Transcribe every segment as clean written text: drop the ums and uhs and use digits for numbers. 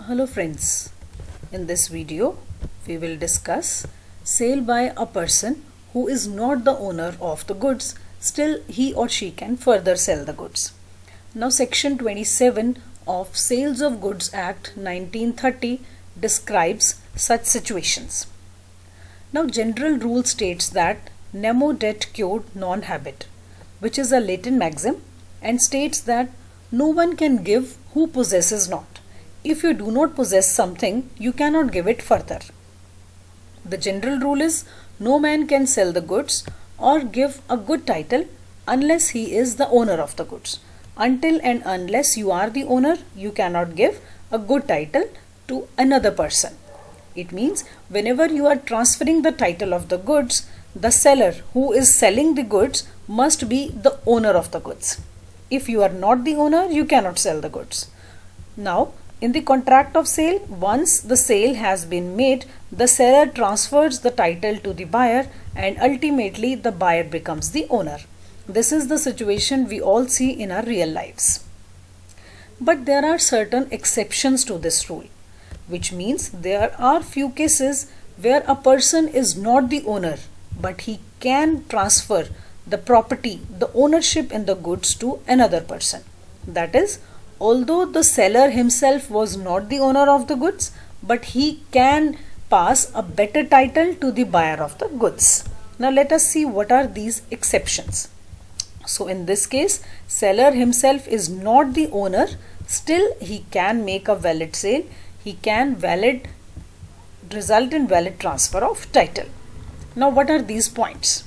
Hello friends, in this video we will discuss sale by a person who is not the owner of the goods, still he or she can further sell the goods. Now section 27 of Sales of Goods Act 1930 describes such situations. Now general rule states that nemo det quod non habet, which is a Latin maxim and states that no one can give who possesses not. If you do not possess something, you cannot give it further. The general rule is no man can sell the goods or give a good title unless he is the owner of the goods. Until and unless you are the owner, you cannot give a good title to another person. It means whenever you are transferring the title of the goods, the seller who is selling the goods must be the owner of the goods. If you are not the owner, you cannot sell the goods. Now, in the contract of sale, once the sale has been made, the seller transfers the title to the buyer and ultimately the buyer becomes the owner. This is the situation we all see in our real lives. But there are certain exceptions to this rule, which means there are few cases where a person is not the owner, but he can transfer the property, the ownership in the goods to another person. That is, although the seller himself was not the owner of the goods, but he can pass a better title to the buyer of the goods. Now let us see what are these exceptions. So in this case, seller himself is not the owner, still he can make a valid sale. He can result in valid transfer of title. Now what are these points?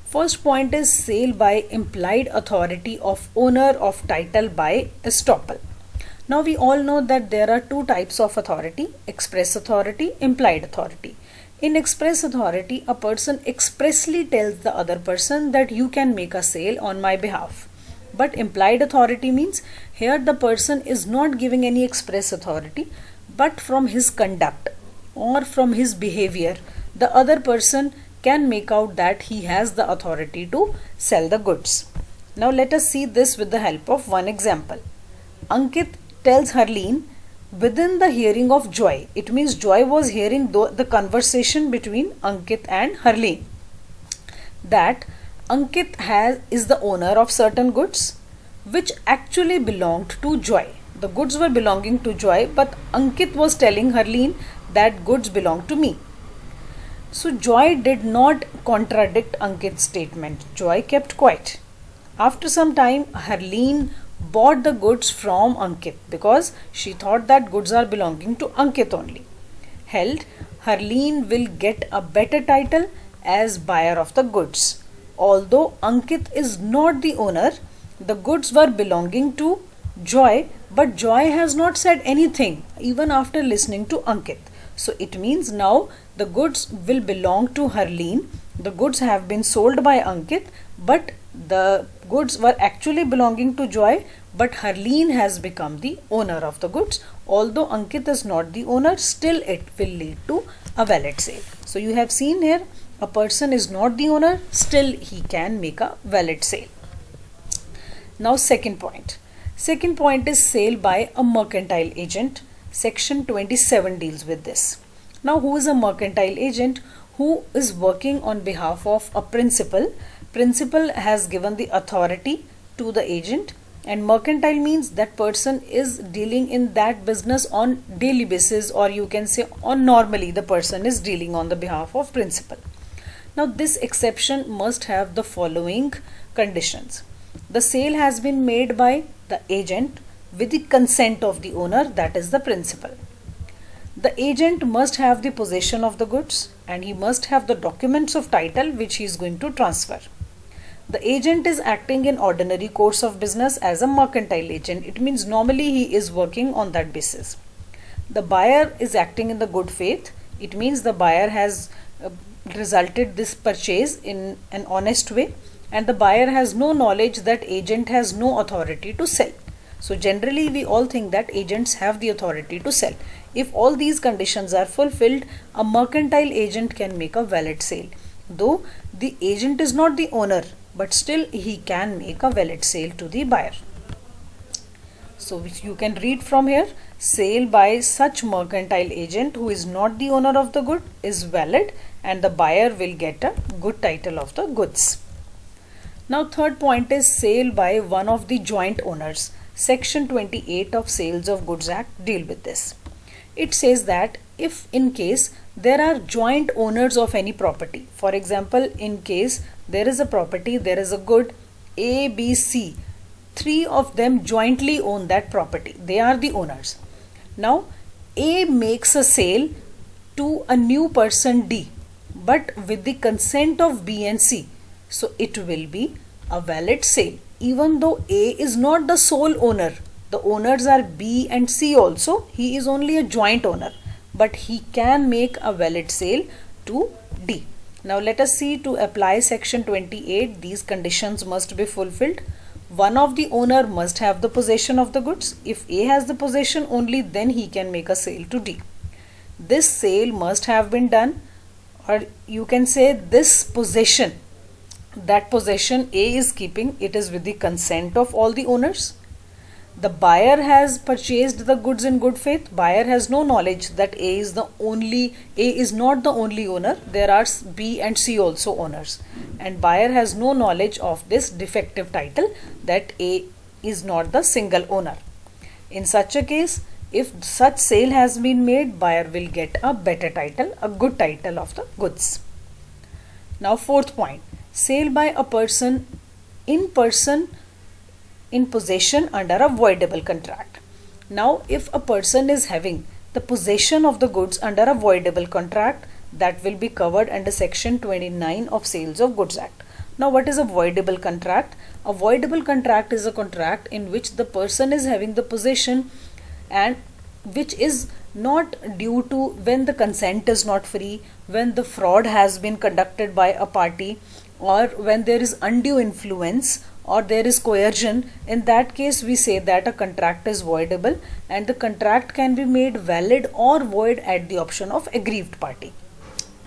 First point is sale by implied authority of owner of title by estoppel. Now we all know that there are two types of authority: express authority, implied authority. In express authority, a person expressly tells the other person that you can make a sale on my behalf. But implied authority means here the person is not giving any express authority, but from his conduct or from his behavior, the other person can make out that he has the authority to sell the goods. Now let us see this with the help of one example. Ankit tells Harleen within the hearing of Joy. It means Joy was hearing the conversation between Ankit and Harleen, that Ankit is the owner of certain goods which actually belonged to Joy. The goods were belonging to Joy, but Ankit was telling Harleen that goods belong to me. So Joy did not contradict Ankit's statement. Joy kept quiet. After some time, Harleen bought the goods from Ankit because she thought that goods are belonging to Ankit only. Held, Harleen will get a better title as buyer of the goods. Although Ankit is not the owner, the goods were belonging to Joy, but Joy has not said anything even after listening to Ankit. So it means now the goods will belong to Harleen. The goods have been sold by Ankit, but the goods were actually belonging to Joy, but Harleen has become the owner of the goods. Although Ankit is not the owner, still it will lead to a valid sale. So you have seen here, a person is not the owner, still he can make a valid sale. Now second point. Second point is sale by a mercantile agent. Section 27 deals with this. Now who is a mercantile agent? Who is working on behalf of a principal. Principal has given the authority to the agent, and mercantile means that person is dealing in that business on daily basis, or you can say on normally the person is dealing on the behalf of principal. Now this exception must have the following conditions. The sale has been made by the agent with the consent of the owner, that is the principal. The agent must have the possession of the goods and he must have the documents of title which he is going to transfer. The agent is acting in ordinary course of business as a mercantile agent. It means normally he is working on that basis. The buyer is acting in the good faith. It means the buyer has resulted this purchase in an honest way, and the buyer has no knowledge that agent has no authority to sell. So generally we all think that agents have the authority to sell. If all these conditions are fulfilled, a mercantile agent can make a valid sale. Though the agent is not the owner, but still he can make a valid sale to the buyer. So which you can read from here, sale by such mercantile agent who is not the owner of the good is valid and the buyer will get a good title of the goods. Now third point is sale by one of the joint owners. Section 28 of Sales of Goods Act deal with this. It says that if in case there are joint owners of any property, for example, in case there is a property, there is a good A, B, C, three of them jointly own that property. They are the owners. Now A makes a sale to a new person D, but with the consent of B and C. So it will be a valid sale. Even though A is not the sole owner, the owners are B and C also, he is only a joint owner, but he can make a valid sale to D. Now let us see, to apply section 28, these conditions must be fulfilled. One of the owner must have the possession of the goods. If A has the possession only, then he can make a sale to D. This sale must have been done, or you can say this possession, that possession A is keeping, it is with the consent of all the owners. The buyer has purchased the goods in good faith. Buyer has no knowledge that A is not the only owner. There are B and C also owners, and buyer has no knowledge of this defective title that A is not the single owner. In such a case, if such sale has been made, buyer will get a better title, a good title of the goods. Now fourth point, sale by a person in possession under a voidable contract. Now if a person is having the possession of the goods under a voidable contract, that will be covered under section 29 of Sales of Goods Act. Now what is a voidable contract? A voidable contract is a contract in which the person is having the possession and which is not due to when the consent is not free, when the fraud has been conducted by a party, or when there is undue influence or there is coercion. In that case we say that a contract is voidable, and the contract can be made valid or void at the option of aggrieved party.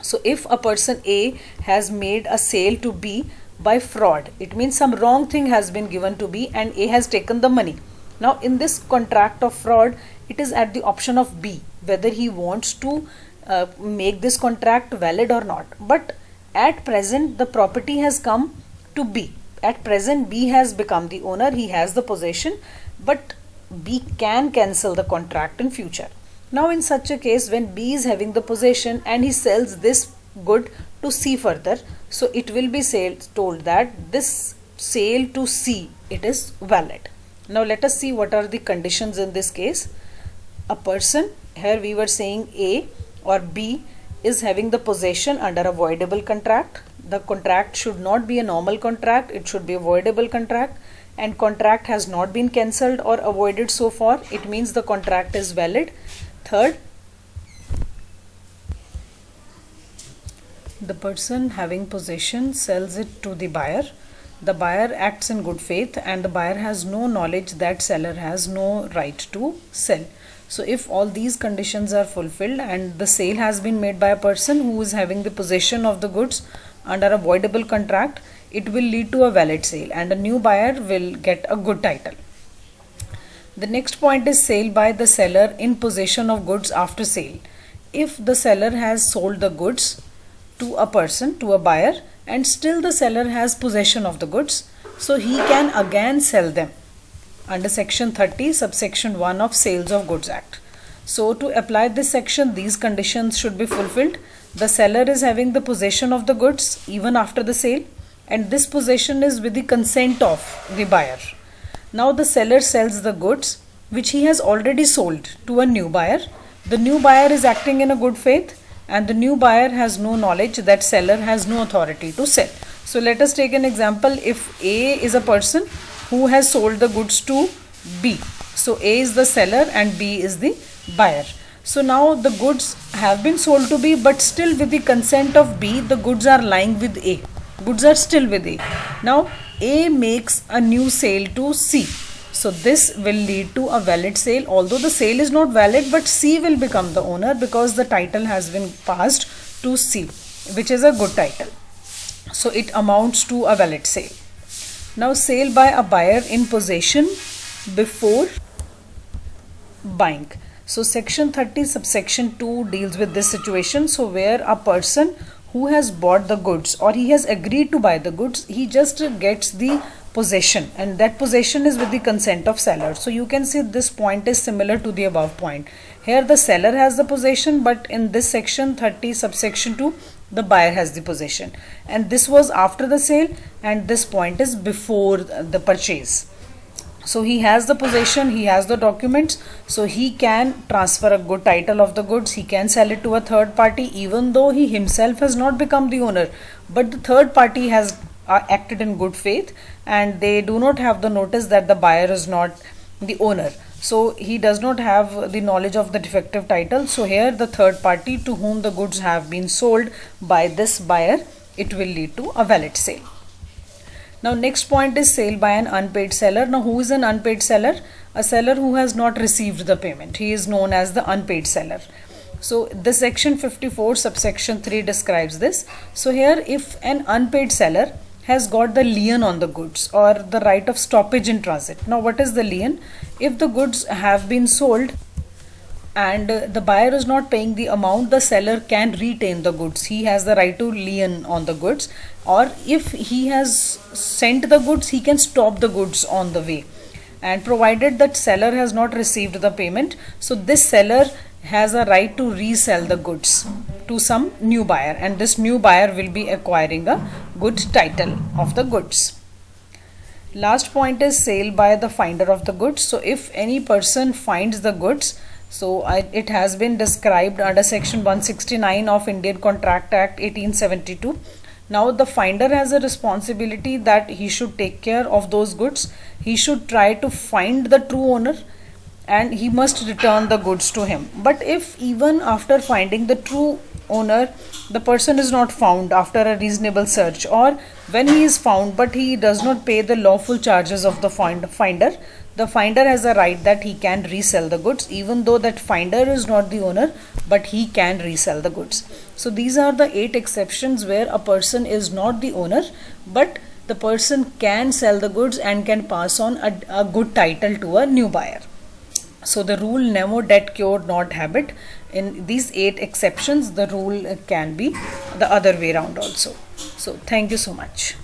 So if a person A has made a sale to B by fraud, it means some wrong thing has been given to B and A has taken the money. Now in this contract of fraud, it is at the option of B whether he wants to make this contract valid or not. But at present the property has come to B. At present B has become the owner, he has the possession, but B can cancel the contract in future. Now in such a case, when B is having the possession and he sells this good to C further, so it will be told that this sale to C, it is valid. Now let us see what are the conditions in this case. A person, here we were saying A or B, is having the possession under a voidable contract. The contract should not be a normal contract, it should be a voidable contract, and contract has not been cancelled or avoided so far, it means the contract is valid. Third, the person having possession sells it to the buyer. The buyer acts in good faith and the buyer has no knowledge that seller has no right to sell. So if all these conditions are fulfilled and the sale has been made by a person who is having the possession of the goods under a voidable contract, it will lead to a valid sale and a new buyer will get a good title. The next point is sale by the seller in possession of goods after sale. If the seller has sold the goods to a person, to a buyer, and still the seller has possession of the goods, so he can again sell them under section 30 subsection 1 of Sales of Goods Act. So to apply this section, these conditions should be fulfilled. The seller is having the possession of the goods even after the sale, and this possession is with the consent of the buyer. Now the seller sells the goods which he has already sold to a new buyer. The new buyer is acting in a good faith and the new buyer has no knowledge that seller has no authority to sell. So let us take an example. If A is a person who has sold the goods to B, so A is the seller and B is the buyer. So now the goods have been sold to B, but still with the consent of B, the goods are lying with A. Goods are still with A. Now A makes a new sale to C. So this will lead to a valid sale. Although the sale is not valid, but C will become the owner because the title has been passed to C, which is a good title. So it amounts to a valid sale. Now sale by a buyer in possession before buying. So section 30 subsection 2 deals with this situation. So where a person who has bought the goods or he has agreed to buy the goods, he just gets the possession, and that possession is with the consent of seller. So you can see this point is similar to the above point. Here the seller has the possession, but in this section 30 subsection 2 the buyer has the possession, and this was after the sale and this point is before the purchase. So he has the possession, he has the documents, so he can transfer a good title of the goods, he can sell it to a third party even though he himself has not become the owner, but the third party has acted in good faith and they do not have the notice that the buyer is not the owner. So he does not have the knowledge of the defective title. So here the third party to whom the goods have been sold by this buyer, it will lead to a valid sale. Now next point is sale by an unpaid seller. Now who is an unpaid seller? A seller who has not received the payment. He is known as the unpaid seller. So this section 54 subsection 3 describes this. So here if an unpaid seller has got the lien on the goods or the right of stoppage in transit. Now what is the lien? If the goods have been sold and the buyer is not paying the amount, the seller can retain the goods. He has the right to lien on the goods, or if he has sent the goods, he can stop the goods on the way, and provided that seller has not received the payment, so this seller has a right to resell the goods to some new buyer, and this new buyer will be acquiring a good title of the goods. Last point is sale by the finder of the goods. So if any person finds the goods, so it has been described under section 169 of Indian Contract Act 1872. Now the finder has a responsibility that he should take care of those goods. He should try to find the true owner and he must return the goods to him. But if even after finding the true owner, the person is not found after a reasonable search, or when he is found but he does not pay the lawful charges of the finder, the finder has a right that he can resell the goods, even though that finder is not the owner, but he can resell the goods. So these are the 8 exceptions where a person is not the owner, but the person can sell the goods and can pass on a good title to a new buyer. So the rule nemo det cure not habet, in these 8 exceptions the rule can be the other way around also. So thank you so much.